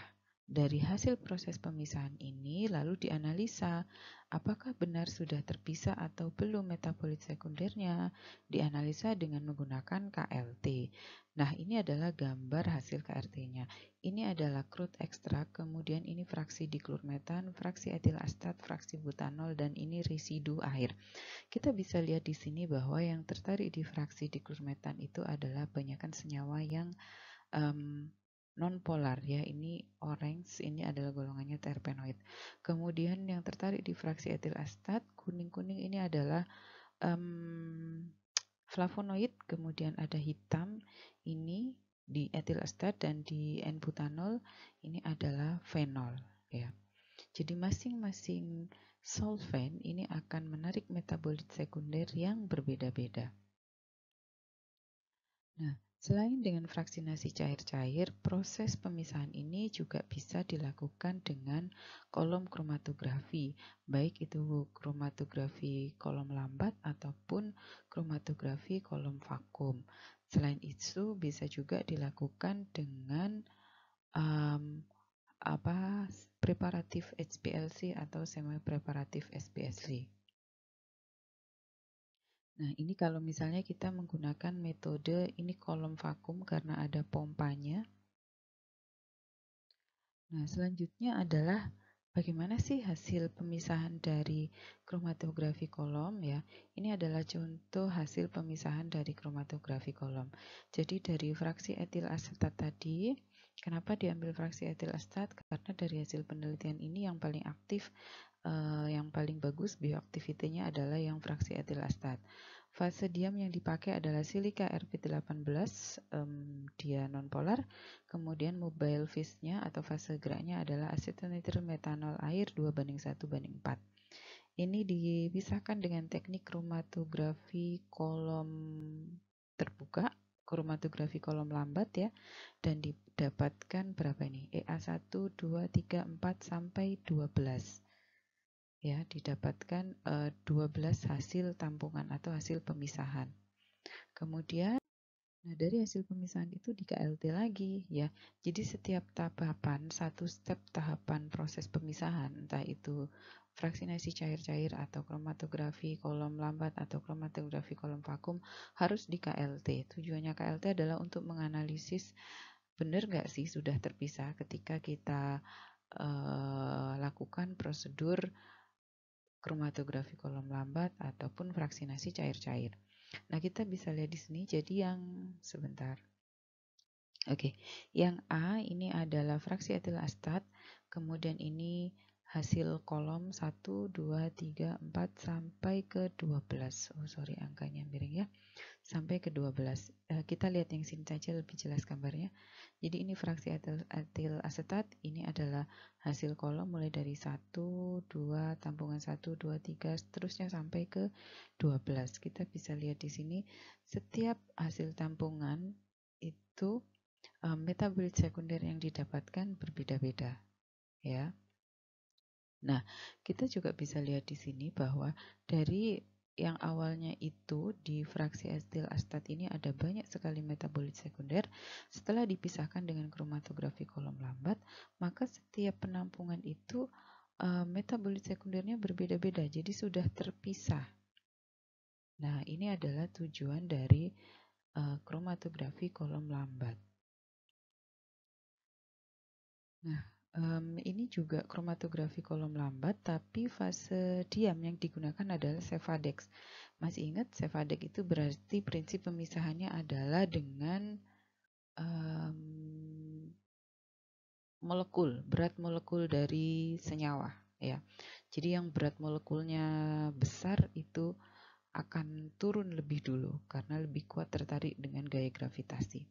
dari hasil proses pemisahan ini lalu dianalisa apakah benar sudah terpisah atau belum metabolit sekundernya, dianalisa dengan menggunakan KLT. Nah, ini adalah gambar hasil KLT-nya. Ini adalah crude extract, kemudian ini fraksi diklormetan, fraksi etil astat, fraksi butanol, dan ini residu air. Kita bisa lihat di sini bahwa yang tertarik di fraksi diklormetan itu adalah banyakkan senyawa yang non-polar ya, ini orange, ini adalah golongannya terpenoid. Kemudian yang tertarik di fraksi etil astat, kuning-kuning ini adalah flavonoid, kemudian ada hitam, ini di etil astat dan di N-butanol, ini adalah fenol ya. Jadi masing-masing solvent ini akan menarik metabolit sekunder yang berbeda-beda. Nah, selain dengan fraksinasi cair-cair, proses pemisahan ini juga bisa dilakukan dengan kolom kromatografi, baik itu kromatografi kolom lambat ataupun kromatografi kolom vakum. Selain itu, bisa juga dilakukan dengan preparatif HPLC atau semi-preparatif SPSV. Nah, ini kalau misalnya kita menggunakan metode ini kolom vakum karena ada pompanya. Nah, selanjutnya adalah bagaimana sih hasil pemisahan dari kromatografi kolom ya. Ini adalah contoh hasil pemisahan dari kromatografi kolom. Jadi dari fraksi etil asetat tadi, kenapa diambil fraksi etil asetat? Karena dari hasil penelitian ini yang paling aktif, yang paling bagus bioaktivitinya adalah yang fraksi etil asetat. Fase diam yang dipakai adalah silika Rp18, dia nonpolar. Kemudian mobile phase-nya atau fase geraknya adalah asetonitrile metanol air 2:1:4. Ini dipisahkan dengan teknik kromatografi kolom terbuka, kromatografi kolom lambat ya, dan didapatkan berapa ini? EA1, 2, 3, 4 sampai 12. Ya, didapatkan 12 hasil tampungan atau hasil pemisahan. Kemudian dari hasil pemisahan itu di KLT lagi ya. Jadi setiap tahapan, satu step tahapan proses pemisahan, entah itu fraksinasi cair-cair atau kromatografi kolom lambat atau kromatografi kolom vakum harus di KLT. Tujuannya KLT adalah untuk menganalisis benar nggak sih sudah terpisah ketika kita lakukan prosedur kromatografi kolom lambat ataupun fraksinasi cair-cair. Nah, kita bisa lihat di sini. Jadi yang sebentar. Oke, yang A ini adalah fraksi etil astat, kemudian ini hasil kolom 1, 2, 3, 4 sampai ke 12. Oh, sorry angkanya miring ya. Sampai ke 12. Kita lihat yang sini saja lebih jelas gambarnya. Jadi ini fraksi etil asetat, ini adalah hasil kolom mulai dari 1, 2, tampungan 1, 2, 3, seterusnya sampai ke 12. Kita bisa lihat di sini setiap hasil tampungan itu metabolit sekunder yang didapatkan berbeda-beda ya. Nah, kita juga bisa lihat di sini bahwa dari yang awalnya itu di fraksi etil astat ini ada banyak sekali metabolit sekunder. Setelah dipisahkan dengan kromatografi kolom lambat, maka setiap penampungan itu metabolit sekundernya berbeda-beda, jadi sudah terpisah. Nah, ini adalah tujuan dari kromatografi kolom lambat. Nah, ini juga kromatografi kolom lambat, tapi fase diam yang digunakan adalah Cefadex. Masih ingat Cefadex itu berarti prinsip pemisahannya adalah dengan molekul, berat molekul dari senyawa ya. Jadi yang berat molekulnya besar itu akan turun lebih dulu karena lebih kuat tertarik dengan gaya gravitasi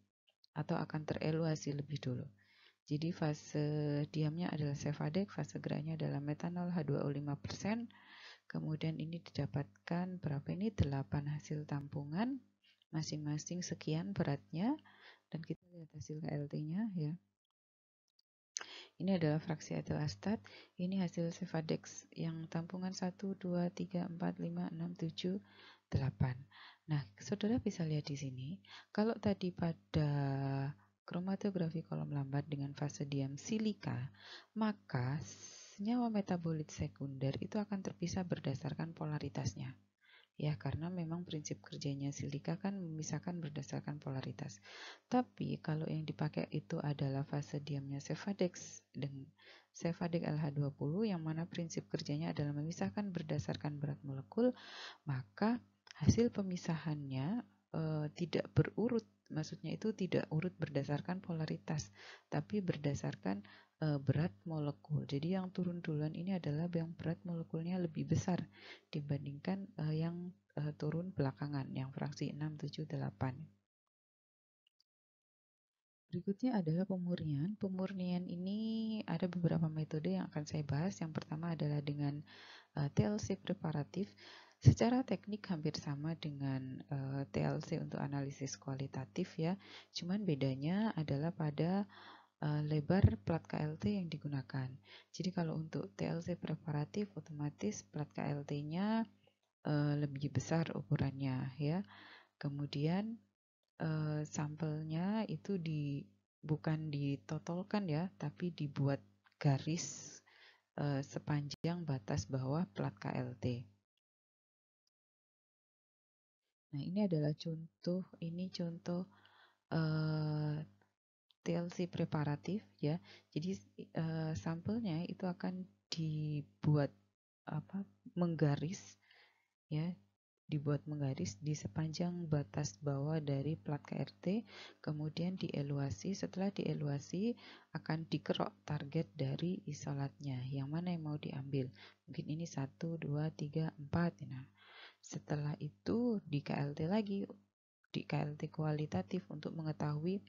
atau akan tereluasi lebih dulu. Jadi fase diamnya adalah Cefadex, fase geraknya adalah metanol H2O5%. Kemudian ini didapatkan berapa ini? 8 hasil tampungan, masing-masing sekian beratnya. Dan kita lihat hasil KLT-nya ya. Ini adalah fraksi etil astat. Ini hasil Cefadex yang tampungan 1, 2, 3, 4, 5, 6, 7, 8. Nah, saudara bisa lihat di sini, kalau tadi pada kromatografi kolom lambat dengan fase diam silika, maka senyawa metabolit sekunder itu akan terpisah berdasarkan polaritasnya. Ya, karena memang prinsip kerjanya silika kan memisahkan berdasarkan polaritas. Tapi kalau yang dipakai itu adalah fase diamnya Cefadex dengan Cefadex LH20 yang mana prinsip kerjanya adalah memisahkan berdasarkan berat molekul, maka hasil pemisahannya tidak berurut. Maksudnya itu tidak urut berdasarkan polaritas, tapi berdasarkan berat molekul. Jadi yang turun duluan ini adalah yang berat molekulnya lebih besar dibandingkan yang turun belakangan, yang fraksi 6, 7, 8. Berikutnya adalah pemurnian. Pemurnian ini ada beberapa metode yang akan saya bahas. Yang pertama adalah dengan TLC preparatif. Secara teknik hampir sama dengan TLC untuk analisis kualitatif ya. Cuman bedanya adalah pada lebar plat KLT yang digunakan. Jadi kalau untuk TLC preparatif otomatis plat KLT-nya lebih besar ukurannya ya. Kemudian sampelnya itu bukan ditotolkan ya, tapi dibuat garis sepanjang batas bawah plat KLT. Nah, ini adalah contoh, TLC preparatif ya. Jadi sampelnya itu akan dibuat menggaris ya, dibuat menggaris di sepanjang batas bawah dari plat KRT, kemudian dieluasi. Setelah dieluasi akan dikerok target dari isolatnya, yang mana yang mau diambil. Mungkin ini 1, 2, 3, 4. Nah, setelah itu di KLT lagi, di KLT kualitatif untuk mengetahui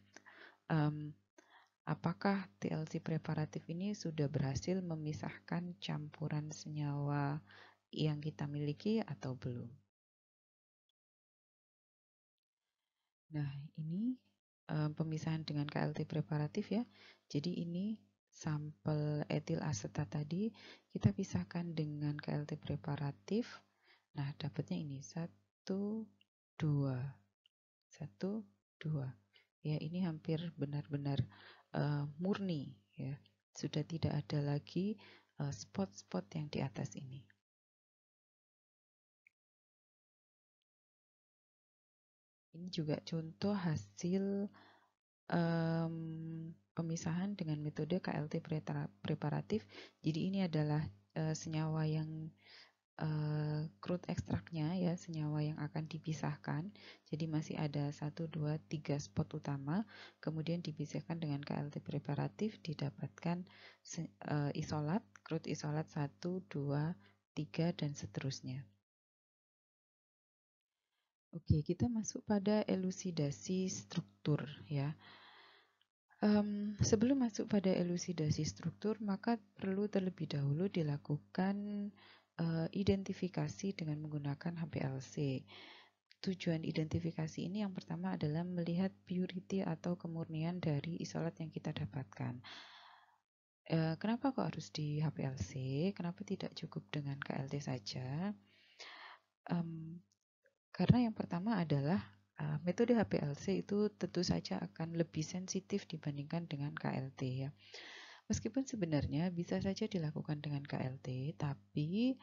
apakah TLC preparatif ini sudah berhasil memisahkan campuran senyawa yang kita miliki atau belum. Nah, ini pemisahan dengan KLT preparatif ya. Jadi ini sampel etil asetat tadi kita pisahkan dengan KLT preparatif. Nah, dapatnya ini 1, 2, 1, 2. Ya, ini hampir benar-benar murni ya. Sudah tidak ada lagi spot-spot yang di atas ini. Ini juga contoh hasil pemisahan dengan metode KLT preparatif. Jadi ini adalah senyawa yang crude ekstraknya ya, senyawa yang akan dipisahkan. Jadi masih ada 1, 2, 3 spot utama, kemudian dipisahkan dengan KLT preparatif, didapatkan isolat, crude isolat 1, 2, 3 dan seterusnya. Oke, kita masuk pada elusidasi struktur ya. Sebelum masuk pada elusidasi struktur, maka perlu terlebih dahulu dilakukan identifikasi dengan menggunakan HPLC. Tujuan identifikasi ini yang pertama adalah melihat purity atau kemurnian dari isolat yang kita dapatkan. Kenapa kok harus di HPLC? Kenapa tidak cukup dengan KLT saja? Karena yang pertama adalah metode HPLC itu tentu saja akan lebih sensitif dibandingkan dengan KLT ya. Meskipun sebenarnya bisa saja dilakukan dengan KLT, tapi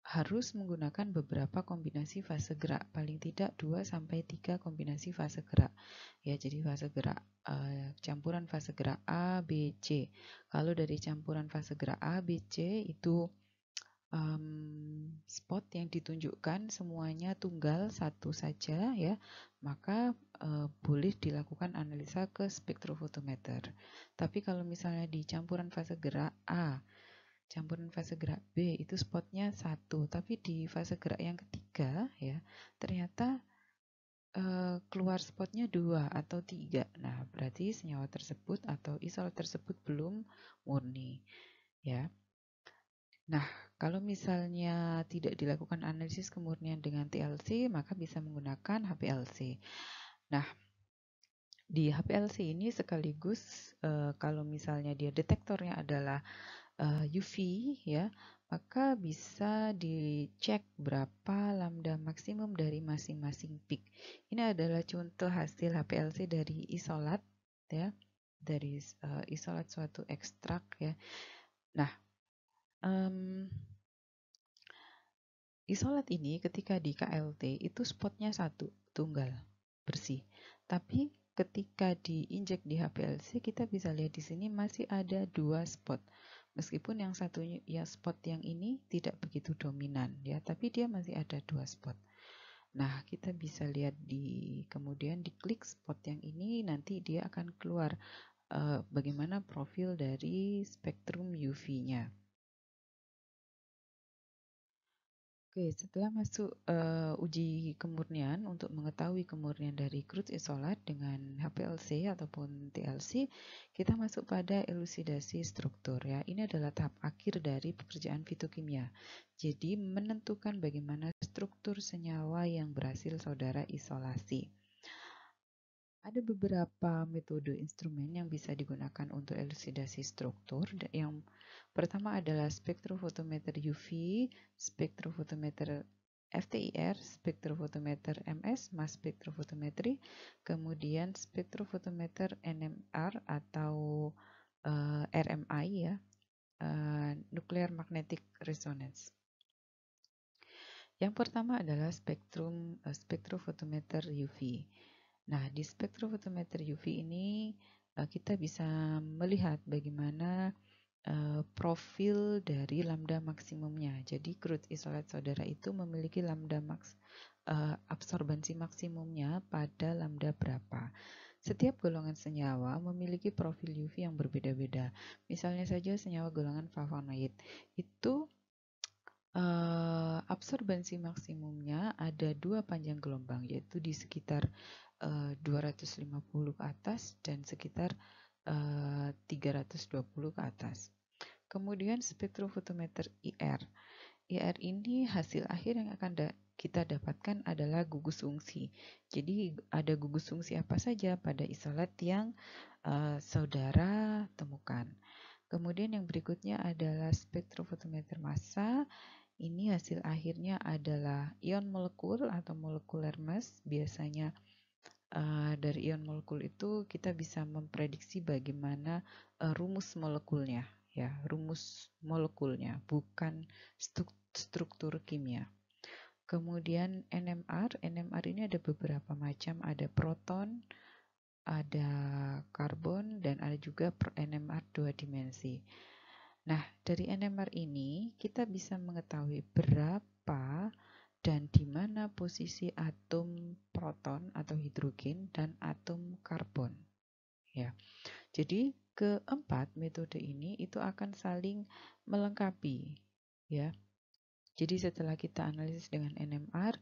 harus menggunakan beberapa kombinasi fase gerak, paling tidak 2-3 kombinasi fase gerak. Ya, jadi fase gerak campuran fase gerak A, B, C. Kalau dari campuran fase gerak A, B, C itu spot yang ditunjukkan semuanya tunggal satu saja ya, maka boleh dilakukan analisa ke spektrofotometer. Tapi kalau misalnya di campuran fase gerak A, campuran fase gerak B itu spotnya satu, tapi di fase gerak yang ketiga ya ternyata keluar spotnya 2 atau 3. Nah, berarti senyawa tersebut atau isolat tersebut belum murni ya. Nah, kalau misalnya tidak dilakukan analisis kemurnian dengan TLC, maka bisa menggunakan HPLC. Nah, Di HPLC ini sekaligus kalau misalnya dia detektornya adalah UV ya, maka bisa dicek berapa lambda maksimum dari masing-masing peak. Ini adalah contoh hasil HPLC dari isolat ya, dari isolat suatu ekstrak ya. Nah, em, isolat ini ketika di KLT itu spotnya satu, tunggal, bersih. Tapi ketika diinjek di HPLC kita bisa lihat di sini masih ada dua spot. Meskipun yang satunya ya spot yang ini tidak begitu dominan ya, tapi dia masih ada dua spot. Nah, kita bisa lihat di kemudian diklik spot yang ini nanti dia akan keluar bagaimana profil dari spektrum UV-nya. Oke, setelah masuk uji kemurnian untuk mengetahui kemurnian dari crude isolat dengan HPLC ataupun TLC, kita masuk pada elusidasi struktur ya. Ini adalah tahap akhir dari pekerjaan fitokimia. Jadi menentukan bagaimana struktur senyawa yang berhasil saudara isolasi. Ada beberapa metode instrumen yang bisa digunakan untuk elusidasi struktur. Yang pertama adalah spektrofotometer UV, spektrofotometer FTIR, spektrofotometer MS, mass spektrofotometri, kemudian spektrofotometer NMR atau RMI ya, Nuclear Magnetic Resonance. Yang pertama adalah spektrofotometer UV. Nah, di spektrofotometer UV ini kita bisa melihat bagaimana profil dari lambda maksimumnya. Jadi crude isolat saudara itu memiliki lambda absorbansi maksimumnya pada lambda berapa. Setiap golongan senyawa memiliki profil UV yang berbeda-beda. Misalnya saja senyawa golongan flavonoid itu absorbansi maksimumnya ada dua panjang gelombang, yaitu di sekitar 250 ke atas dan sekitar 320 ke atas. Kemudian spektrofotometer IR. IR ini hasil akhir yang akan kita dapatkan adalah gugus fungsi. Jadi ada gugus fungsi apa saja pada isolat yang saudara temukan. Kemudian yang berikutnya adalah spektrofotometer massa. Ini hasil akhirnya adalah ion molekul atau molekular mass. Biasanya dari ion molekul itu kita bisa memprediksi bagaimana rumus molekulnya, ya, rumus molekulnya, bukan struktur kimia. Kemudian NMR, NMR ini ada beberapa macam, ada proton, ada karbon, dan ada juga NMR dua dimensi. Nah, dari NMR ini kita bisa mengetahui berapa dan di mana posisi atom proton atau hidrogen dan atom karbon. Ya. Jadi keempat metode ini itu akan saling melengkapi, ya. Jadi setelah kita analisis dengan NMR,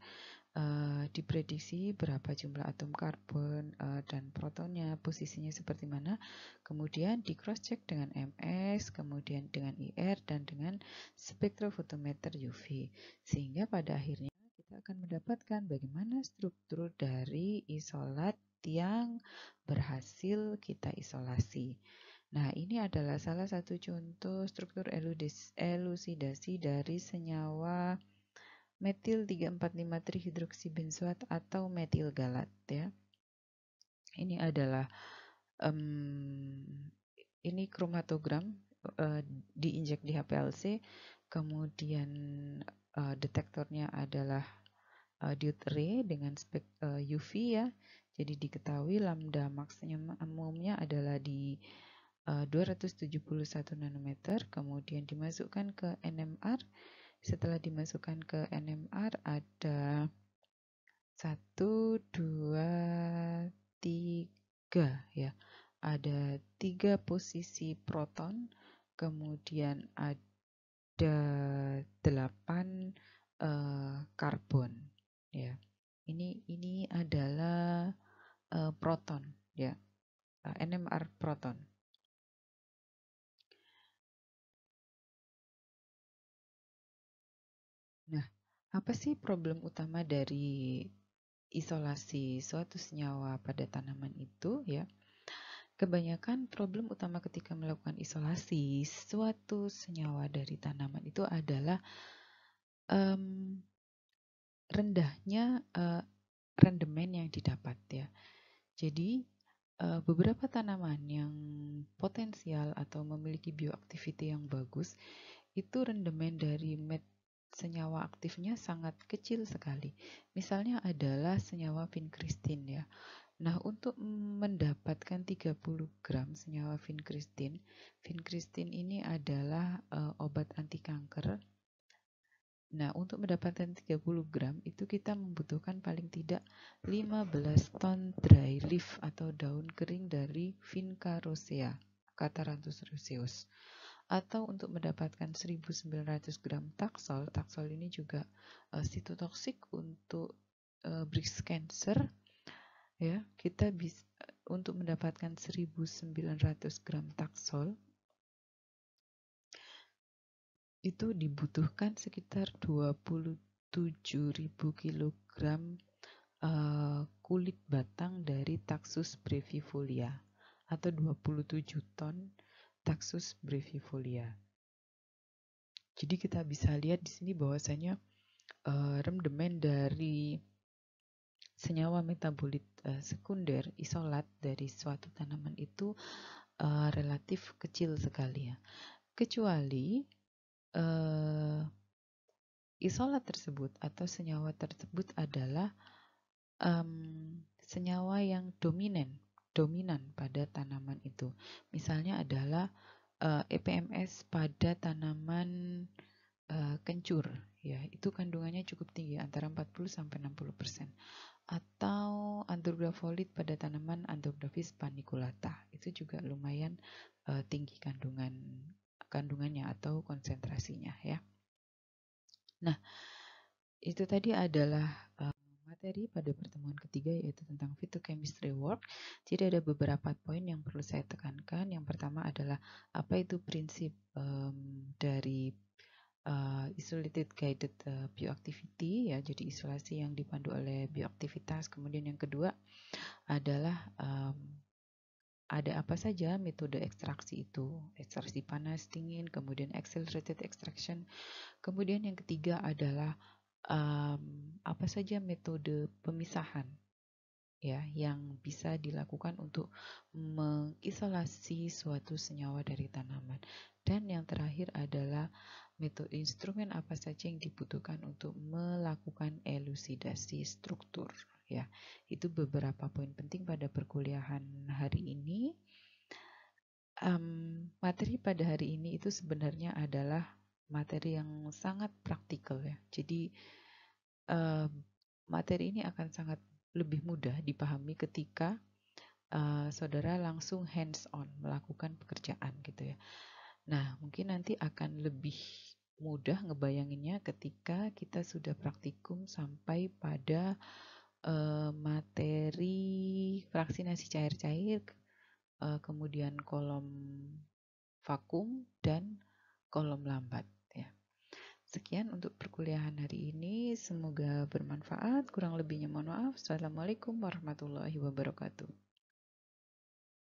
diprediksi berapa jumlah atom karbon dan protonnya, posisinya seperti mana, kemudian di cross check dengan MS, kemudian dengan IR dan dengan spektrofotometer UV, sehingga pada akhirnya kita akan mendapatkan bagaimana struktur dari isolat yang berhasil kita isolasi. Nah, ini adalah salah satu contoh struktur elusidasi dari senyawa metil 345 trihidroksibenzoat atau metil galat ya. Ini adalah ini kromatogram diinjek di HPLC, kemudian detektornya adalah diode array dengan spek UV ya. Jadi diketahui lambda maksimumnya adalah di 271 nanometer, kemudian dimasukkan ke NMR. Setelah dimasukkan ke NMR ada 1, 2, 3 ya. Ada 3 posisi proton, kemudian ada 8 karbon ya. Ini adalah proton ya. NMR proton. Nah, apa sih problem utama dari isolasi suatu senyawa pada tanaman itu ya? Kebanyakan problem utama ketika melakukan isolasi suatu senyawa dari tanaman itu adalah em, rendahnya rendemen yang didapat ya. Jadi beberapa tanaman yang potensial atau memiliki bioaktiviti yang bagus itu rendemen dari senyawa aktifnya sangat kecil sekali. Misalnya adalah senyawa vinkristin ya. Nah, untuk mendapatkan 30 gram senyawa vinkristin, vinkristin ini adalah obat anti kanker. Nah, untuk mendapatkan 30 gram itu kita membutuhkan paling tidak 15 ton dry leaf atau daun kering dari Vinca rosea, Catharanthus roseus. Atau untuk mendapatkan 1900 gram taksol, taksol ini juga sitotoksik untuk breast cancer ya. Kita bisa untuk mendapatkan 1900 gram taksol itu dibutuhkan sekitar 27.000 kilogram kulit batang dari Taxus brevifolia atau 27 ton Taxus brevifolia. Jadi kita bisa lihat di sini bahwasanya rendemen dari senyawa metabolit sekunder isolat dari suatu tanaman itu relatif kecil sekali ya. Kecuali isolat tersebut atau senyawa tersebut adalah senyawa yang dominan pada tanaman itu. Misalnya adalah EPMS pada tanaman kencur, ya itu kandungannya cukup tinggi antara 40 sampai 60%. Atau Andrographolic pada tanaman Andrographis paniculata, itu juga lumayan tinggi kandungannya atau konsentrasinya ya. Nah, itu tadi adalah materi pada pertemuan ketiga yaitu tentang phytochemistry work. Jadi ada beberapa poin yang perlu saya tekankan. Yang pertama adalah apa itu prinsip dari isolated guided bioactivity ya. Jadi isolasi yang dipandu oleh bioaktivitas. Kemudian yang kedua adalah ada apa saja metode ekstraksi itu, ekstraksi panas, dingin, kemudian accelerated extraction. Kemudian yang ketiga adalah apa saja metode pemisahan ya yang bisa dilakukan untuk mengisolasi suatu senyawa dari tanaman. Dan yang terakhir adalah metode instrumen apa saja yang dibutuhkan untuk melakukan elusidasi struktur ya. Itu beberapa poin penting pada perkuliahan hari ini. Materi pada hari ini itu sebenarnya adalah materi yang sangat praktikal ya. Jadi materi ini akan sangat lebih mudah dipahami ketika saudara langsung hands on melakukan pekerjaan gitu ya. Nah, mungkin nanti akan lebih mudah ngebayanginnya ketika kita sudah praktikum sampai pada materi fraksinasi cair-cair, kemudian kolom vakum dan kolom lambat ya. Sekian untuk perkuliahan hari ini, semoga bermanfaat. Kurang lebihnya mohon maaf. Assalamualaikum warahmatullahi wabarakatuh.